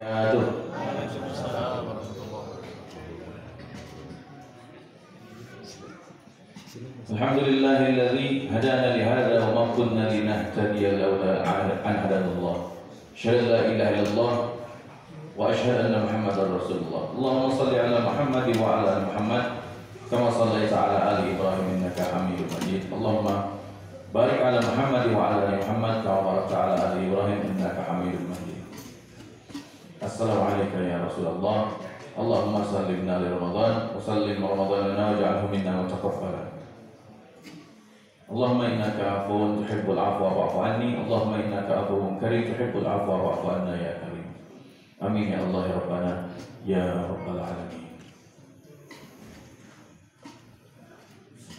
Alhamdulillahilladzi hadana li hadza wa ma kunna linahtadiya laula an hadanallah. Asyhadu an la ilaha illallah wa asyhadu anna Muhammadar Rasulullah. Allahumma shalli ala Muhammad wa ala ali Muhammad kama shallaita ala ali Ibrahim innaka Hamidum Majid. Allahumma barik ala Muhammad wa ala ali Muhammad kama barakta ala ali Ibrahim innaka Hamidum Majid. Assalamualaikum ya Rasulullah. Allahumma sallimna li Ramadan wa sallim Ramadan lana waj'alhu minna wa taqabbal. Allahumma innaka afuwun tuhibbul afwa fa'fu anni. Allahumma innaka afuwun karim tuhibbul afwa fa'fu anna ya karim. Amin ya Allah ya Rabbana ya Rabbal alamin.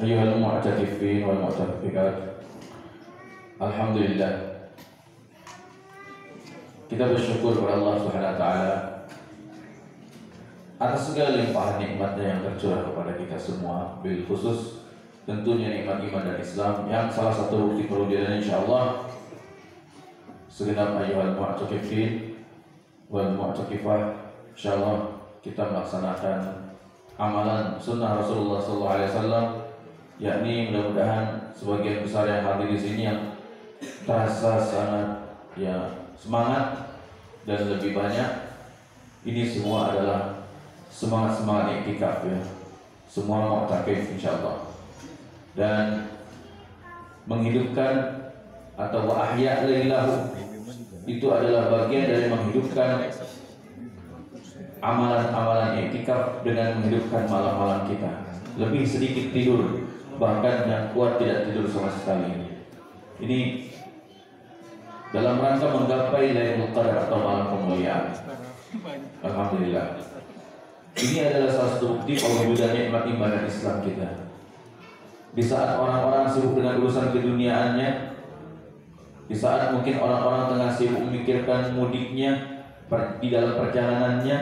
Ayyuhal mu'takifin wal mu'takikat, alhamdulillah, kita bersyukur kepada Allah Subhanahu wa taala atas segala limpahan nikmatnya yang tercurah kepada kita semua, bil khusus tentunya nikmat iman dan Islam yang salah satu bukti perwujudannya insyaallah segenap ayyuhal mu'takifin wal mu'takifah, insyaallah kita melaksanakan amalan sunnah Rasulullah SAW, yakni mudah-mudahan sebagian besar yang hadir di sini yang terasa sangat semangat dan lebih banyak, ini semua adalah semangat iktikaf ya, semua mu'takif insyaallah, dan menghidupkan atau ahya lailahu itu adalah bagian dari menghidupkan amalan-amalan iktikaf dengan menghidupkan malam-malam kita. Lebih sedikit tidur, bahkan yang kuat tidak tidur sama sekali. Ini dalam rangka menggapai Lailatul Qadar atau malam kemuliaan. Alhamdulillah. Ini adalah salah satu bukti perwujudan nikmat iman dan Islam kita. Di saat orang-orang sibuk dengan urusan keduniaannya, di saat mungkin orang-orang tengah sibuk memikirkan mudiknya di dalam perjalanannya,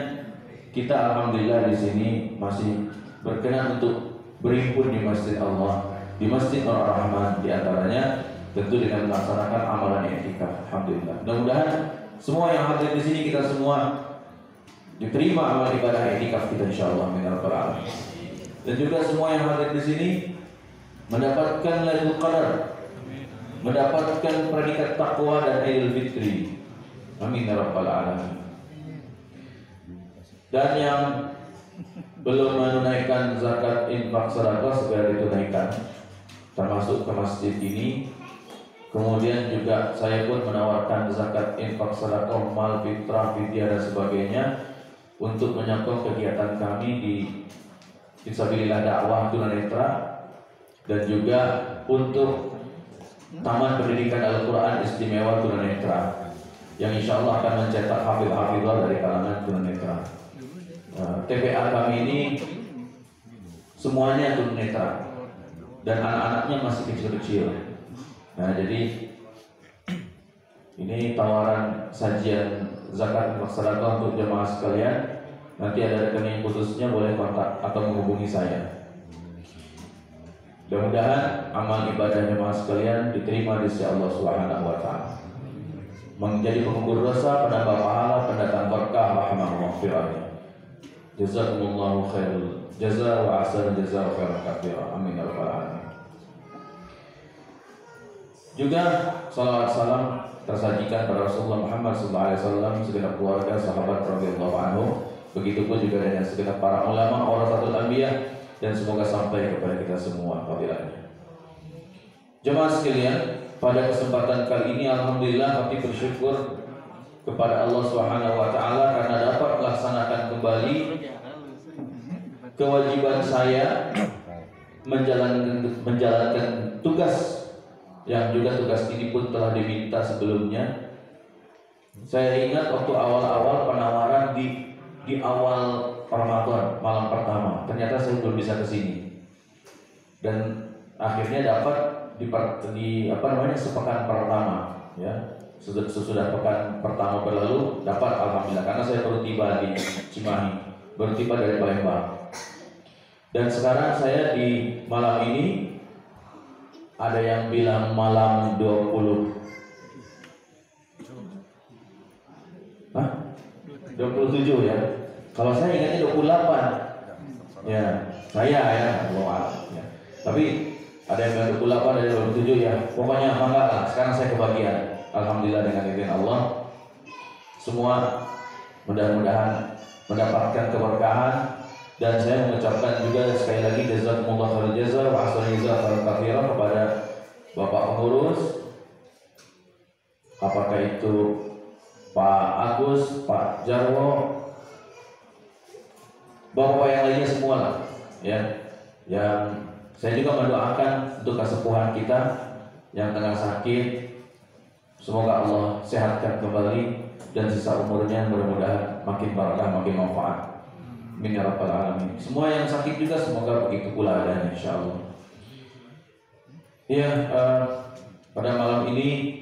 kita alhamdulillah di sini masih berkenan untuk berhimpun di masjid Allah, di masjid Ar-Rahman, di antaranya tentu dengan melaksanakan amalan i'tikaf. Alhamdulillah. Mudah-mudahan semua yang hadir di sini kita semua diterima amal ibadah i'tikaf kita insyaallah min rabbal alamin. Dan juga semua yang hadir di sini mendapatkan Lailatul Qadar, mendapatkan predikat takwa dan Idul Fitri. Amin ya rabbal alamin. Dan yang belum menunaikan zakat infak sedekah segera ditunaikan, termasuk ke masjid ini. Kemudian juga saya pun menawarkan zakat infak sedekah, mal, fitrah, fidyah dan sebagainya untuk menyokong kegiatan kami di Fisabilillah dakwah tunanetra, dan juga untuk Taman Pendidikan Al-Quran Istimewa Tunanetra yang insya Allah akan mencetak hafidh-hafidhah dari kalangan tunanetra. TPA kami ini semuanya tunanetra dan anak-anaknya masih kecil-kecil. Nah, jadi ini tawaran sajian zakat sedekah untuk jemaah sekalian. Nanti ada rekening khususnya, boleh kontak atau menghubungi saya. Mudah-mudahan amal ibadah jemaah sekalian diterima di sisi Allah Subhanahu wa taala. Menjadi pengukur dosa, penambah pahala, pendatang berkah, rahmah, maghfirah. Jazakumullahu khairul jazaa wa ahsanal jazaa wa khairan katsira. Amin ya rabbal alamin. Juga salawat salam tersajikan pada Rasulullah Muhammad SAW, segenap keluarga, sahabat radhiyallahu anhu. Begitupun juga dengan segenap para ulama, warasatul anbiya, dan semoga sampai kepada kita semua fadilahnya. Jemaah sekalian, pada kesempatan kali ini alhamdulillah kami bersyukur kepada Allah Subhanahu wa taala karena dapat melaksanakan kembali kewajiban saya menjalankan tugas yang juga tugas ini pun telah diminta sebelumnya. Saya ingat waktu awal-awal penawaran di awal Ramadan malam pertama, ternyata saya belum bisa ke sini. Dan akhirnya dapat di sepekan pertama ya. Sesudah pekan pertama berlalu dapat alhamdulillah, karena saya baru tiba di Cimahi, baru tiba dari Palembang. Dan sekarang saya di malam ini, ada yang bilang malam 20. Hah? 27 ya. Kalau saya ingatnya 28. Ya, saya ya, Allah ya. Tapi ada yang 28, ada yang 27 ya. Pokoknya mangga lah. Sekarang saya kebagian. Alhamdulillah dengan izin Allah. Semua mudah-mudahan mendapatkan keberkahan, dan saya mengucapkan juga sekali lagi jazakumullah khairal jazaa wa ahsanal jazaa katsiran kepada Bapak pengurus, apakah itu Pak Agus, Pak Jarwo, Bapak yang lainnya semua lah, ya. Yang saya juga mendoakan untuk kesepuhan kita yang tengah sakit, semoga Allah sehatkan kembali dan sisa umurnya mudah-mudahan makin barakah, makin manfaat. Amin ya rabbal alamin. Semua yang sakit juga semoga begitu pula adanya insyaallah. Ya, pada malam ini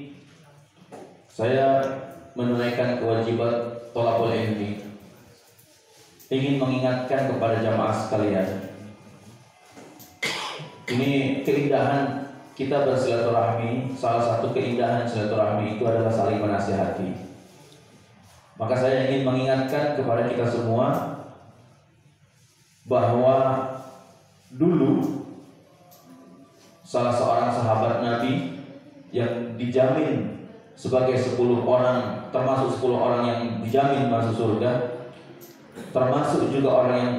saya menunaikan kewajiban thalabul ilmi. Ingin mengingatkan kepada jamaah sekalian, ini keindahan kita bersilaturahmi. Salah satu keindahan silaturahmi itu adalah saling menasihati. Maka saya ingin mengingatkan kepada kita semua bahwa dulu salah seorang sahabat Nabi yang dijamin sebagai 10 orang, termasuk 10 orang yang dijamin masuk surga, termasuk juga orang yang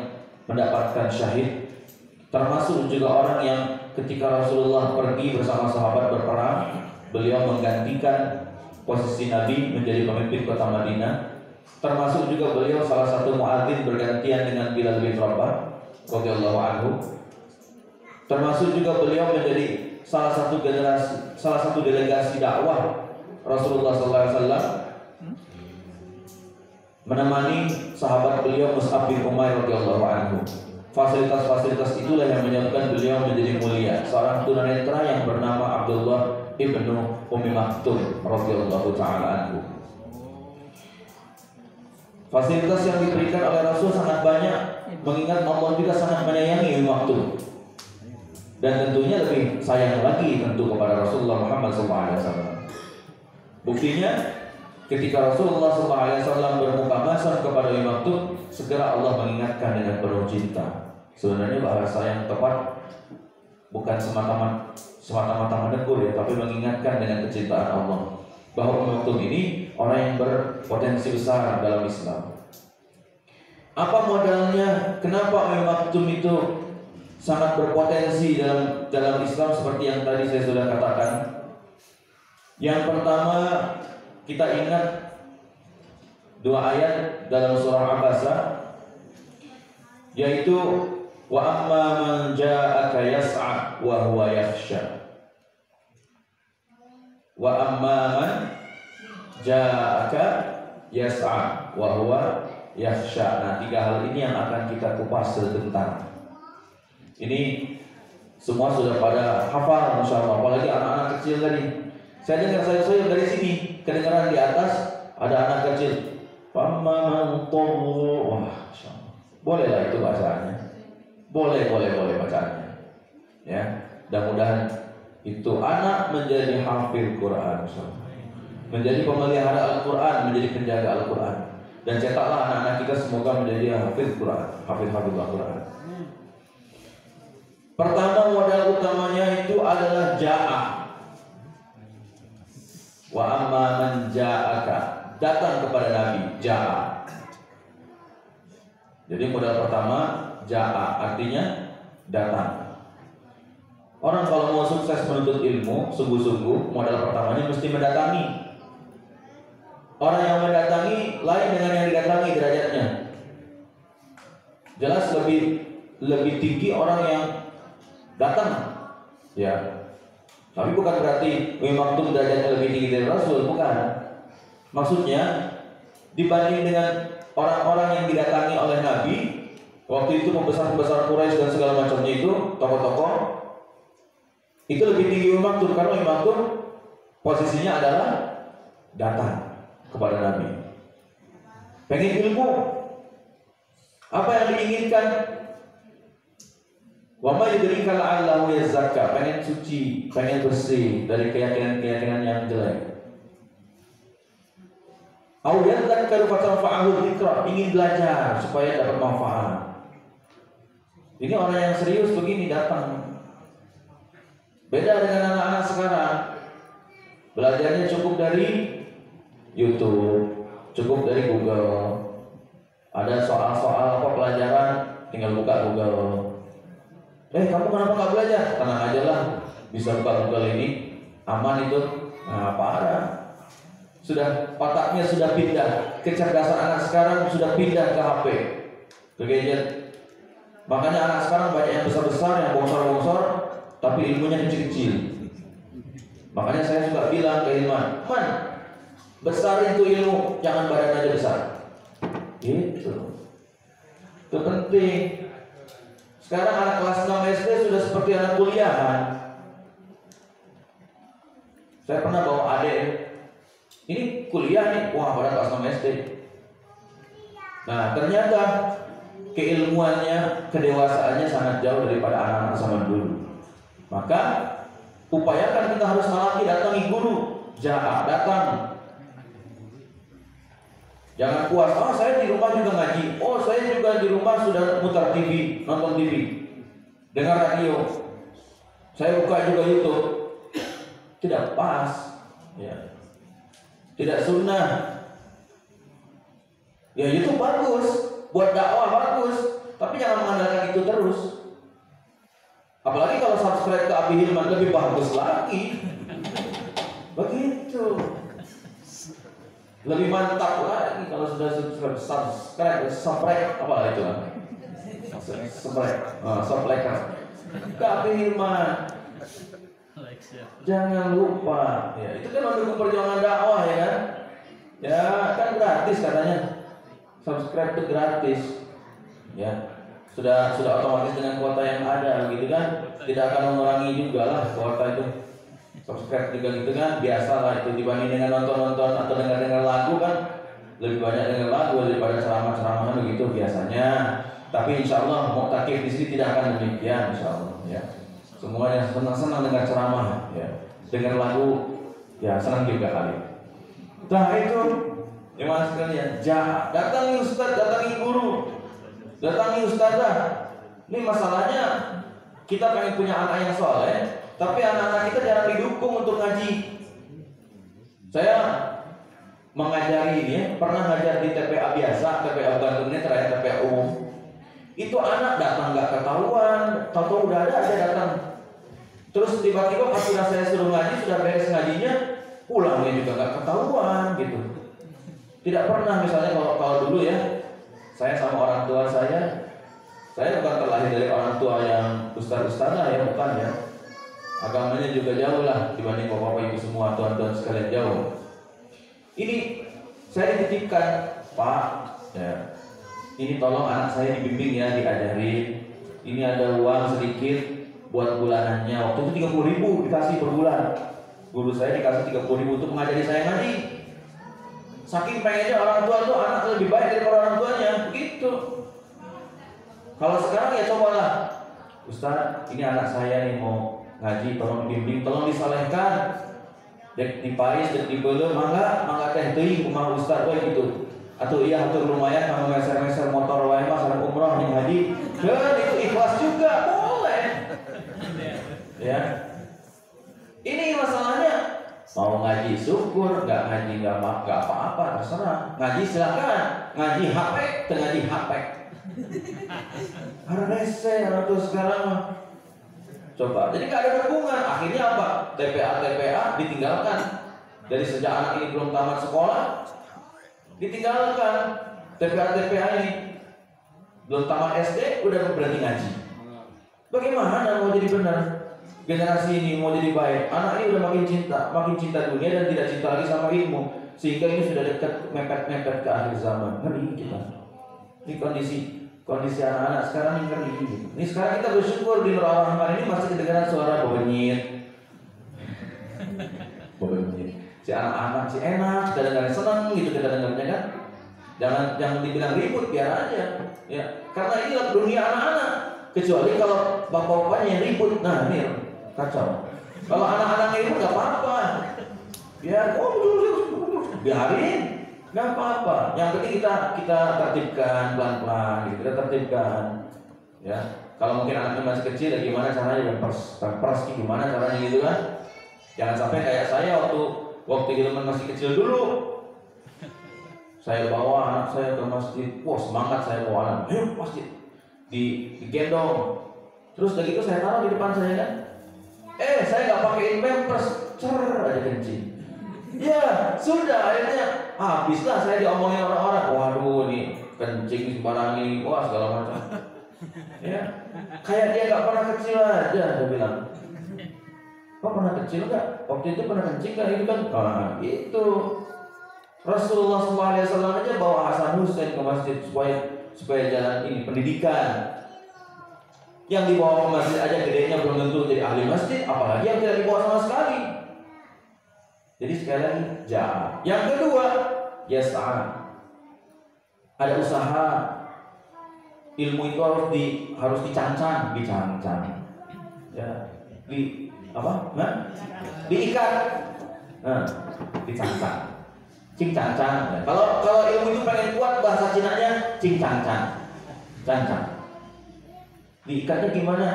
mendapatkan syahid, termasuk juga orang yang ketika Rasulullah pergi bersama sahabat berperang, beliau menggantikan posisi Nabi menjadi pemimpin kota Madinah. Termasuk juga beliau salah satu muadzin bergantian dengan Bilal bin Rabah radhiyallahu anhu. Termasuk juga beliau menjadi salah satu delegasi dakwah Rasulullah SAW, menemani sahabat beliau Mus'ab bin Umair radhiyallahu anhu. Fasilitas-fasilitas itulah yang menyebabkan beliau menjadi mulia, seorang tunanetra yang bernama Abdullah ibnu Ummi Maktum radhiyallahu taala anhu. Fasilitas yang diberikan oleh Rasul sangat banyak, mengingat Allah juga sangat menyayangi Ummi Maktum. Dan tentunya lebih sayang lagi tentu kepada Rasulullah Muhammad SAW. Buktinya ketika Rasulullah SAW bermukamasah kepada Ummi Maktum, segera Allah mengingatkan dengan penuh cinta. Sebenarnya bahasa yang tepat bukan semata-mata menegur ya, tapi mengingatkan dengan kecintaan Allah bahwa Ummi Maktum ini orang yang berpotensi besar dalam Islam. Apa modalnya? Kenapa Ummi Maktum itu sangat berpotensi dalam Islam seperti yang tadi saya sudah katakan? Yang pertama, kita ingat 2 ayat dalam surah Abasa, yaitu wa amma man ja'aka yas'a wa huwa yakhsha. Wa amma man ja'aka yas'a wa huwa yakhsha. Nah, 3 hal ini yang akan kita kupas sebentar. Ini semua sudah pada hafal masyaallah, apalagi anak-anak kecil tadi. Saya dengar saya dari sini kedengaran di atas ada anak kecil. Wah, bolehlah itu bacaannya. Boleh bacaannya. Ya, mudah-mudahan itu anak menjadi hafil Quran, menjadi pemelihara Al-Quran, menjadi penjaga Al-Quran. Dan cetaklah anak-anak kita semoga menjadi hafil Quran, hafil Al-Quran. Pertama, modal utamanya itu adalah ja'ah. Wa amma man ja'aka, datang kepada Nabi, ja'a. Jadi modal pertama ja'a, artinya datang. Orang kalau mau sukses menuntut ilmu sungguh-sungguh, modal pertamanya mesti mendatangi. Orang yang mendatangi lain dengan yang didatangi derajatnya. Jelas lebih tinggi orang yang datang, ya. Tapi bukan berarti Ummi Maktum derajatnya lebih tinggi dari Rasul, bukan. Maksudnya dibanding dengan orang-orang yang didatangi oleh Nabi waktu itu, pembesar-pembesar Quraisy dan segala macamnya itu, tokoh-tokoh itu lebih tinggi Ummi Maktum, karena Ummi Maktum posisinya adalah datang kepada Nabi. Pengen ilmu, apa yang diinginkan? Wa ma yudrika la'allahu yazakka, pengen suci, pengen bersih dari keyakinan-keyakinan yang jelek. Au yadzakkaru fatanfa'ahu dzikra, ingin belajar supaya dapat manfaat. Ini orang yang serius begini datang. Beda dengan anak-anak sekarang. Belajarnya cukup dari YouTube, cukup dari Google. Ada soal-soal apa pelajaran, tinggal buka Google. Kamu kenapa nggak belajar? Tenang aja lah, bisa buka Google ini, aman itu. Nah, parah. Sudah otaknya sudah pindah, kecerdasan anak sekarang sudah pindah ke HP, ke gadget. Makanya anak sekarang banyak yang besar-besar, yang bongsor-bongsor, tapi ilmunya kecil-kecil. Makanya saya suka bilang ke Ilman, Man, besar itu ilmu, jangan badan aja besar. Gitu. Itu penting. Sekarang anak kelas 6 SD sudah seperti anak kuliahan. Saya pernah bawa adik, ini kuliah nih, wah pada kelas 6 SD. Nah ternyata keilmuannya, kedewasaannya sangat jauh daripada anak-anak zaman dulu. Maka upayakan kita harus melatih, datangi guru, datang. Jangan puas, saya di rumah juga ngaji, saya juga di rumah sudah mutar TV, nonton TV, dengar radio, saya buka juga YouTube. Tidak pas, ya. Tidak sunnah. Ya YouTube bagus, buat dakwah bagus, tapi jangan mengandalkan itu terus. Apalagi kalau subscribe ke Abi Hilman lebih bagus lagi. Begitu. Lebih mantap lagi kalau sudah subscribe apa itu kan? Subscribe ke Abi Hilman. Jangan lupa, ya itu kan mendukung perjuangan dakwah ya kan? Ya kan gratis katanya, subscribe itu gratis, ya sudah otomatis dengan kuota yang ada gitu kan, tidak akan mengurangi juga lah kuota itu. Subscribe juga gitu kan, biasa lah itu dibanding dengan nonton atau dengar lagu kan, lebih banyak dengar lagu daripada ceramah-ceramahan begitu biasanya. Tapi insya Allah mau takif di sini tidak akan demikian insya Allah ya. Semuanya senang-senang dengar ceramah, ya. Dengar lagu, ya senang juga kali. Nah itu, gimana sekalian? Datangi ustaz, datangi guru, datangi ustazah. Ini masalahnya kita pengen punya anak yang soleh, tapi anak-anak kita jarang didukung untuk ngaji. Saya mengajari ini, pernah ngajar di TPA biasa, TPA Bandung ini terakhir TPA umum. Itu anak datang nggak ketahuan, tahu udah ada aja datang. Terus tiba-tiba pas sudah saya suruh ngaji, sudah beres ngajinya, pulangnya juga nggak ketahuan gitu. Tidak pernah misalnya kalau dulu ya, saya sama orang tua saya bukan terlahir dari orang tua yang ustaz-ustazah ya, bukan ya. Agamanya juga jauh lah dibanding bapak-bapak ibu semua, tuan-tuan sekalian jauh. Ini saya dititipkan, Pak, ya. Ini tolong anak saya dibimbing ya, diajarin. Ini ada uang sedikit buat bulanannya. Waktu itu 30.000 dikasih per bulan. Guru saya dikasih 30.000 untuk mengajari saya ngaji. Saking pengennya orang tua tuh anak lebih baik daripada orang tuanya, begitu. Kalau sekarang ya cobalah, Ustaz, ini anak saya nih mau ngaji, tolong dibimbing, tolong disalehkan. Dek dipais, dek dibelum, mangga teh teuing kumaha Ustaz we gitu. Atau iya atur lumayan kamu meser-meser motor wae mah sareng umroh ning haji. Dan itu ikhlas juga, boleh. Ya. Ini masalahnya mau ngaji syukur, nggak ngaji nggak apa-apa, terserah. Ngaji silakan, ngaji HP, ngaji HP. Ada rese atau sekarang mah. Coba, jadi nggak ada dukungan. Akhirnya apa? TPA ditinggalkan. Dari sejak anak ini belum tamat sekolah, ditinggalkan. TPA ini belum tamat SD, udah berani ngaji. Bagaimana mau jadi benar? Generasi ini mau jadi baik, anak ini udah makin cinta dunia dan tidak cinta lagi sama ilmu, sehingga ini sudah dekat mepet ke akhir zaman. Ngeri kita. Ini kondisi anak-anak sekarang ini ngeri. Ini sekarang kita bersyukur di Nur Rahman ini masih kedengaran suara bebenyit. Si anak-anak si enak, kita dengar senang gitu kita dengarnya kan. Jangan dibilang ribut, biar aja. Ya, karena inilah dunia anak-anak. Kecuali kalau bapak-bapaknya yang ribut, nah ini kacau. Kalau anak-anaknya ribut nggak apa-apa, biarin. nggak apa-apa. Yang penting kita tertibkan pelan-pelan, gitu. Kita tertibkan, ya. Kalau mungkin anaknya masih kecil, ya gimana caranya pampers gimana caranya gitu kan? Jangan sampai kayak saya waktu Hilman masih kecil dulu. Saya bawa anak saya ke masjid, wah semangat saya bawa anak, ayo masjid, digendong. Terus dari itu saya taruh di depan saya kan. Saya nggak pakein pampers, aja kencing. Ya sudah, akhirnya habislah saya diomongin orang-orang. Waduh, nih kencing sembarang ini, wah segala macam. Ya, kayak dia nggak pernah kecil aja, dia bilang. Kok pernah kecil nggak? Waktu itu pernah kencing kan? Itu kan, itu Rasulullah SAW aja bawa Hasan Hussein ke masjid supaya jalan ini pendidikan. Yang dibawa ke masjid aja gedenya belum tentu jadi ahli masjid, apalagi yang tidak dibawa sama sekali. Jadi sekali lagi, ja'a. Yang kedua, yas'a. Ada usaha. Ilmu itu harus dicancang. Ya, diikat. Dicancang. Cing-cancang. Ya. Kalau ilmu itu pengen kuat, bahasa Cinanya cing-cancang. Cancang. Diikatnya gimana?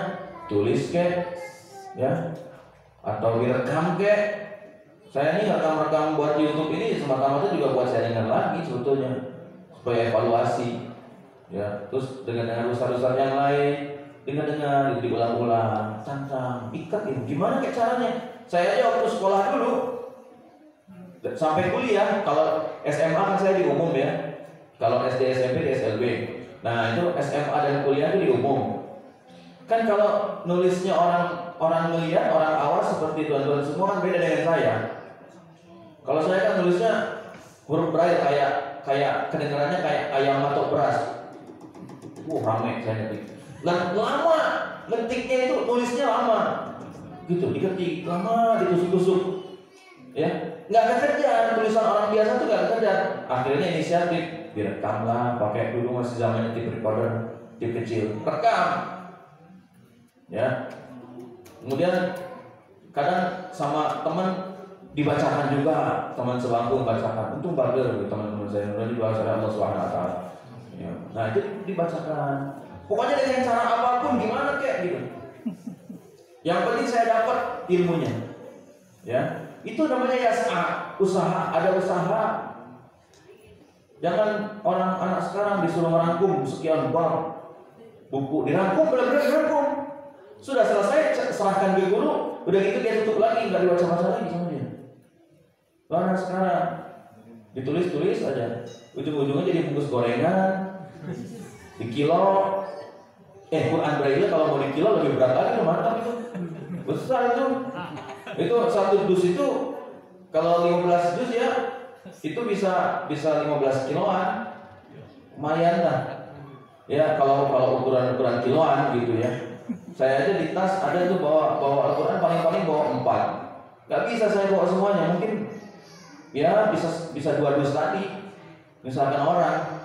Tulis kek, ya, atau direkam kek. Saya ini rekam buat YouTube ini semata-mata juga buat saya dengar lagi sebetulnya, supaya evaluasi, ya. Terus dengan dosa-dosa yang lain, dengar diulang-ulang, cancang, ikat itu. Gimana kek caranya? Saya aja waktu sekolah dulu sampai kuliah, kalau SMA kan saya di umum ya, kalau SD SMP di SLB. Nah itu SMA dan kuliah itu di umum. Kan kalau nulisnya orang melihat, orang awam seperti tuan-tuan semua kan beda dengan saya. Kalau saya kan nulisnya huruf braille kayak kedengarannya kayak ayam matok beras. Rame saya ngetik. Lama ngetiknya itu nulisnya lama. Gitu, diketik lama, ditusuk-tusuk. Ya, nggak kekejar, tulisan orang biasa tuh nggak kekejar. Akhirnya inisiatif direkam lah, pakai dulu masih zamannya tape recorder, tape kecil, rekam. Ya, kemudian kadang sama teman dibacakan juga, teman sebangku membacakan. Untung bagel teman-teman saya, udah dibaca oleh Allah SWT. Ya. Nah itu dibacakan. Pokoknya dengan cara apapun, gimana kayak gitu. Yang penting saya dapat ilmunya. Ya, itu namanya yas'a, usaha. Ada usaha. Jangan orang anak sekarang disuruh merangkum sekian bab buku, dirangkum, benar-benar dirangkum. Sudah selesai, serahkan ke guru, udah gitu dia tutup lagi, nggak dibaca-baca lagi sama dia. Karena sekarang ditulis-tulis aja, ujung-ujungnya jadi bungkus gorengan, dikilo. Quran Braille kalau mau dikilo lebih berat lagi, mantap itu, besar itu. Itu satu dus itu kalau 15 dus ya, itu bisa 15 kiloan, lumayan lah. Ya kalau ukuran kiloan gitu ya. Saya aja di tas ada tuh bawa Al-Quran paling bawa 4. Gak bisa saya bawa semuanya, mungkin ya bisa 2 dus tadi. Misalkan orang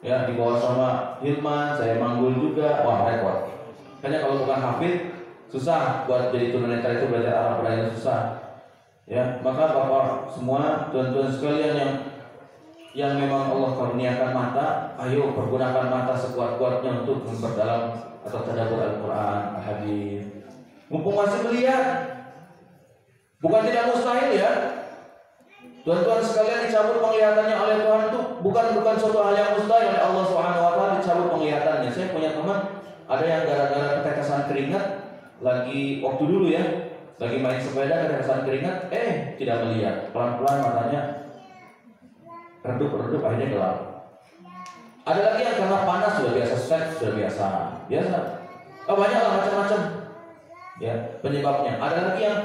ya dibawa sama Hilman, saya manggul juga, wah repot. Makanya kalau bukan hafid susah buat jadi tunanetra itu, belajar Arab Braille susah. Ya, maka Bapak semua, tuan-tuan sekalian yang memang Allah karuniakan mata, ayo pergunakan mata sekuat-kuatnya untuk memperdalam atau tadabbur Al-Quran, Al-Hadis. Mumpung masih melihat, bukan tidak mustahil ya. Tuan-tuan sekalian, dicabut penglihatannya oleh Tuhan itu bukan suatu hal yang mustahil oleh Allah SWT, dicabut penglihatannya. Saya punya teman, ada yang gara-gara ketetesan keringat, lagi waktu dulu ya, lagi main sepeda ketetesan keringat, tidak melihat, pelan-pelan matanya redup akhirnya gelap. Ada lagi yang karena panas sudah biasa stres, sudah biasa. Banyak lah macam-macam. Ya, penyebabnya. Ada lagi yang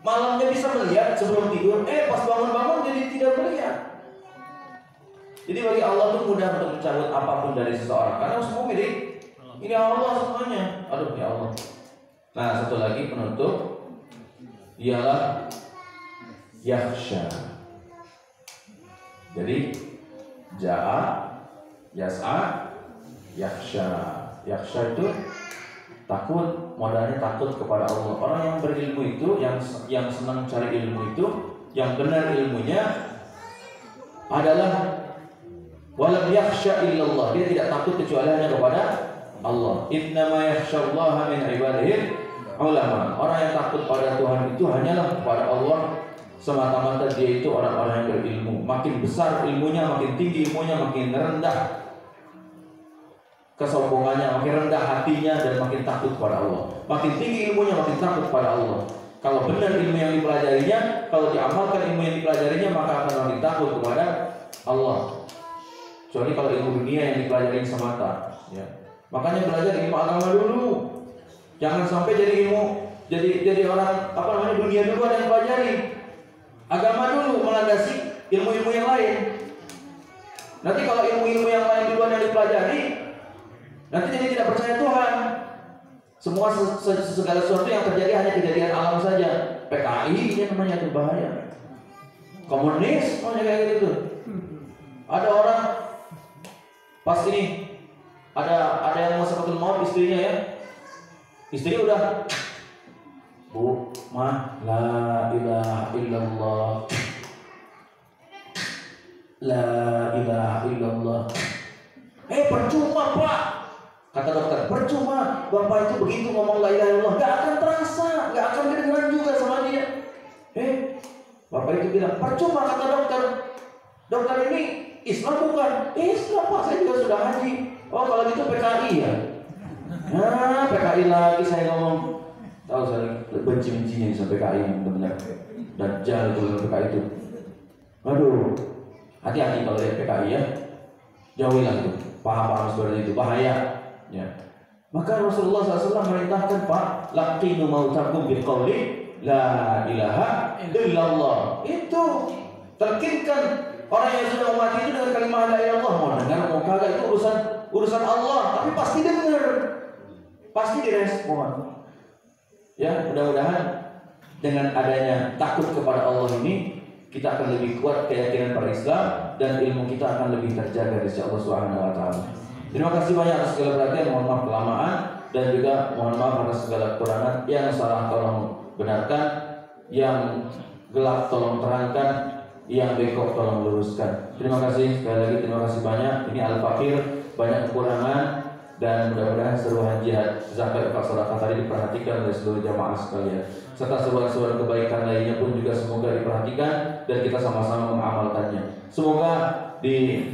malamnya bisa melihat sebelum tidur, pas bangun-bangun jadi tidak melihat. Jadi bagi Allah itu mudah untuk mencabut apapun dari seseorang, karena semua milik ini Allah semuanya. Aduh ya Allah. Nah satu lagi penutup ialah yakhsha. Jadi ja'a, yas'a, yakhsha. Yakhsha itu takut, modalnya takut kepada Allah. Orang yang berilmu itu, yang senang cari ilmu itu, yang benar ilmunya, adalah walam yakhsha illallah, dia tidak takut kecuali hanya kepada Allah. Innama yakhsyallaha min ibadihi ulama. Orang yang takut pada Tuhan itu hanyalah kepada Allah semata-mata. Dia itu orang-orang yang berilmu. Makin besar ilmunya, makin tinggi ilmunya, makin rendah kesombongannya, makin rendah hatinya, dan makin takut kepada Allah. Makin tinggi ilmunya, makin takut kepada Allah. Kalau benar ilmu yang dipelajarinya, kalau diamalkan ilmu yang dipelajarinya, maka akan makin takut kepada Allah. Kecuali kalau ilmu dunia yang dipelajari semata, ya. Makanya belajar ilmu agama dulu. Jangan sampai jadi orang dunia dulu ada yang pelajari. Agama dulu melandasi ilmu-ilmu yang lain. Nanti kalau ilmu-ilmu yang lain duluan yang dipelajari, nanti jadi tidak percaya Tuhan. Semua segala sesuatu yang terjadi hanya kejadian alam saja. PKI ini namanya itu bahaya. Komunis namanya kayak gitu. Ada orang pas ini ada yang mau sakaratul maut istrinya ya. Istri udah, Bu, mah, la ilaha illallah, la ilaha illallah. Percuma Pak, kata dokter, percuma. Bapak itu begitu ngomong la ilaha illallah, gak akan terasa, gak akan kedengeran juga sama dia. Bapak itu bilang, percuma, kata dokter. Dokter ini Islam bukan? Islam Pak, saya juga sudah haji. Oh kalau gitu PKI ya? Nah PKI lagi saya ngomong. Tahu saya benci-bencinya sama PKI yang benar-benar Dajjal itu PKI itu. Aduh, hati-hati kalau lihat PKI ya. Jauhilah itu, paham-paham seperti itu, bahaya ya. Maka Rasulullah SAW merintahkan, Pak, laqinu mautakum biqauli la ilaha illallah. Itu terkinkan orang yang sudah mati itu dengan kalimat la ilaha illallah. Mau dengar mau kagak itu urusan Allah, tapi pasti dengar, pasti direspon. Ya, mudah-mudahan dengan adanya takut kepada Allah ini, kita akan lebih kuat keyakinan pada Islam dan ilmu kita akan lebih terjaga di sisi Allah Subhanahu wa taala. Terima kasih banyak atas segala perhatian, mohon maaf kelamaan, dan juga mohon maaf atas segala kekurangan. Yang salah tolong benarkan, yang gelap tolong terangkan, yang bengkok tolong luruskan. Terima kasih sekali lagi, terima kasih banyak. Ini Al-Fakir, banyak kekurangan, dan mudah-mudahan seruan jihad, zakat, infak, sedekah tadi diperhatikan oleh seluruh jamaah sekalian. Serta seruan-seruan kebaikan lainnya pun juga semoga diperhatikan dan kita sama-sama mengamalkannya. Semoga di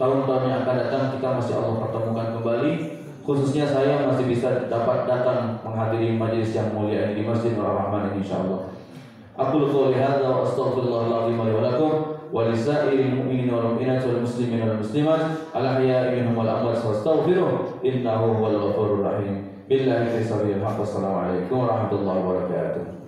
tahun-tahun yang akan datang kita masih Allah pertemukan kembali. Khususnya saya masih bisa dapat datang menghadiri majelis yang mulia ini di Masjidil Rahman ini insyaallah. Aku qouli hadza wa astaghfirullahal azim li wa lakum wa lisairil mu'minina wal mu'minat wal muslimina wal muslimat al ahya'i minhum wal amwat fastaghfiruh innahu huwal ghafurur rahim. Billahi taufiq. Assalamualaikum warahmatullahi wabarakatuh.